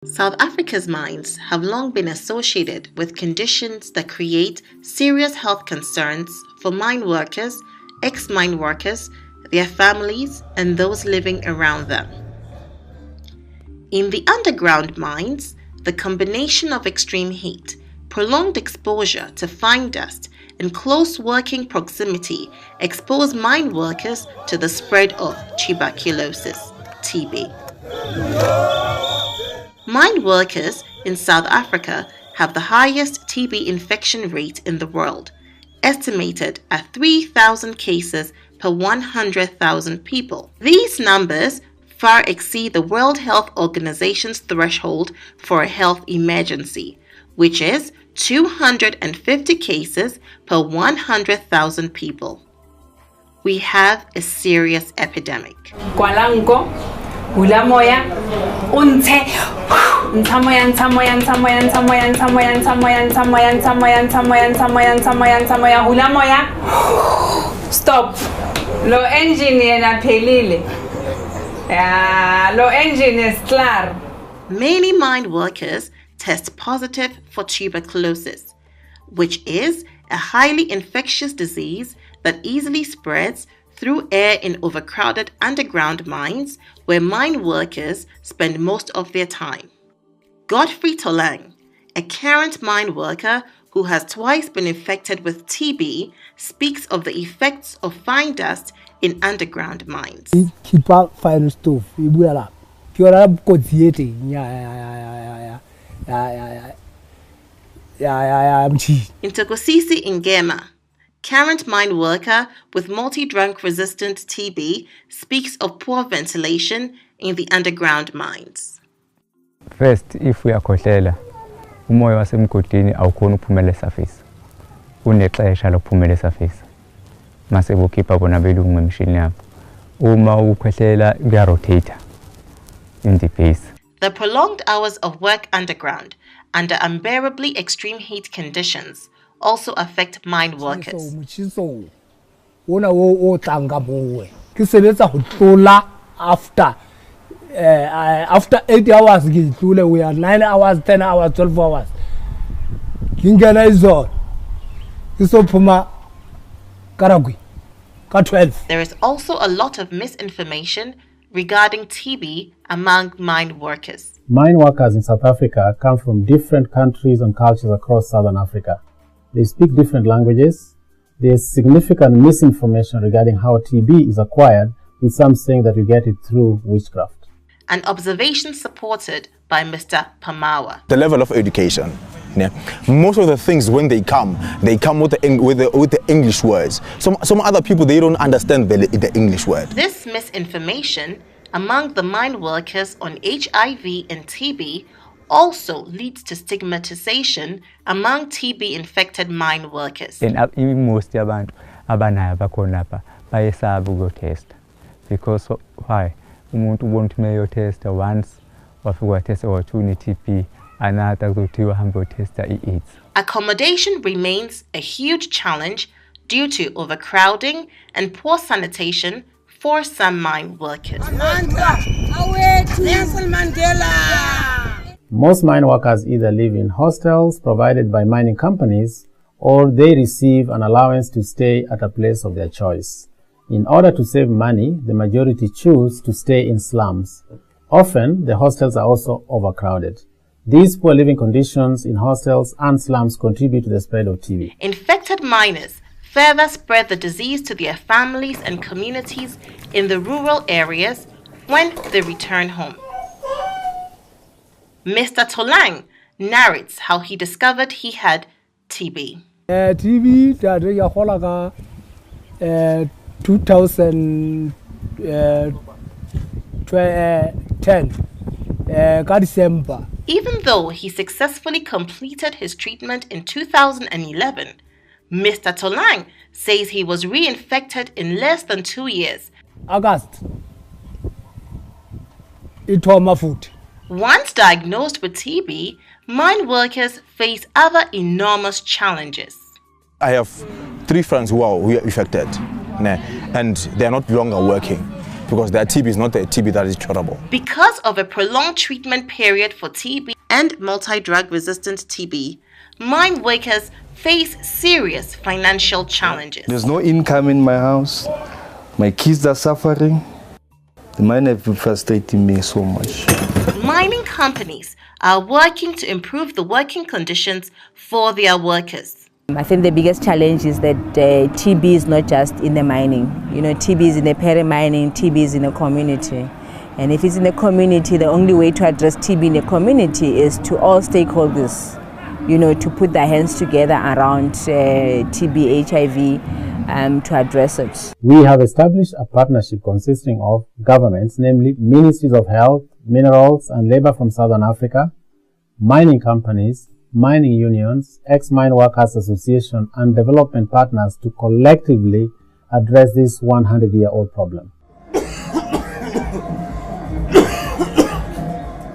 South Africa's mines have long been associated with conditions that create serious health concerns for mine workers, ex-mine workers, their families, and those living around them. In the underground mines, the combination of extreme heat, prolonged exposure to fine dust, and close working proximity expose mine workers to the spread of tuberculosis, TB. Mine workers in South Africa have the highest TB infection rate in the world, estimated at 3,000 cases per 100,000 people. These numbers far exceed the World Health Organization's threshold for a health emergency, which is 250 cases per 100,000 people. We have a serious epidemic. Hulamoya, unte, hulamoya, stop. Lo engine na pelile. Lo engine is clar. Many mine workers test positive for tuberculosis, which is a highly infectious disease that easily spreads through air in overcrowded underground mines where mine workers spend most of their time. Godfrey Tolang, a current mine worker who has twice been infected with TB, speaks of the effects of fine dust in underground mines. Fire stove, Ntokosisi Ngema, current mine worker with multi-drug resistant TB, speaks of poor ventilation in the underground mines. First, if we are khohlela, umoya wasemgodini awukhona ukuphumela esafisi. Unexesha lokuphumela esafisi. Mase bokhipha bona belungu ngemshini yabo. Uma ukhwehlela kuyarotate in the base. The prolonged hours of work underground under unbearably extreme heat conditions also affect mine workers. After 8 hours, we are 9 hours, 10 hours, 12 hours. There is also a lot of misinformation regarding TB among mine workers. Mine workers in South Africa come from different countries and cultures across Southern Africa. They speak different languages. There is significant misinformation regarding how TB is acquired, with some saying that you get it through witchcraft. An observation supported by Mr. Pamawa. The level of education. Yeah. Most of the things when they come with the English words. Some other people, they don't understand the English word. This misinformation among the mine workers on HIV and TB also leads to stigmatization among TB-infected mine workers. Most abantu abanayo bakhona lapha bayesaba ukuyotesta. Because why? Umuntu ubona uyotesta once, wafika watesta wa2 ne-TB, another kuzothiwa hamba uyotesta i-AIDS. Accommodation remains a huge challenge due to overcrowding and poor sanitation for some mine workers. Most mine workers either live in hostels provided by mining companies, or they receive an allowance to stay at a place of their choice. In order to save money, the majority choose to stay in slums. Often, the hostels are also overcrowded. These poor living conditions in hostels and slums contribute to the spread of TB. Infected miners further spread the disease to their families and communities in the rural areas when they return home. Mr. Tolang narrates how he discovered he had TB. TB, 2010, December. Even though he successfully completed his treatment in 2011, Mr. Tolang says he was reinfected in less than 2 years. August. It was my foot. Once diagnosed with TB, mine workers face other enormous challenges. I have 3 friends who are infected, and they are not longer working because their TB is not a TB that is curable. Because of a prolonged treatment period for TB and multi-drug resistant TB, mine workers face serious financial challenges. There's no income in my house. My kids are suffering. The mine have been frustrating me so much. Mining companies are working to improve the working conditions for their workers. I think the biggest challenge is that TB is not just in the mining. You know, TB is in the peri-mining, TB is in the community. And if it's in the community, the only way to address TB in the community is to all stakeholders, you know, to put their hands together around TB, HIV, to address it. We have established a partnership consisting of governments, namely Ministries of Health, Minerals and Labour from Southern Africa, mining companies, mining unions, ex-mine workers association and development partners to collectively address this 100-year-old problem.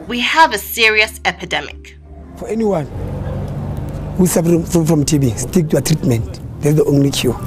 We have a serious epidemic. For anyone who's suffering from TB, stick to a treatment. That's the only cure.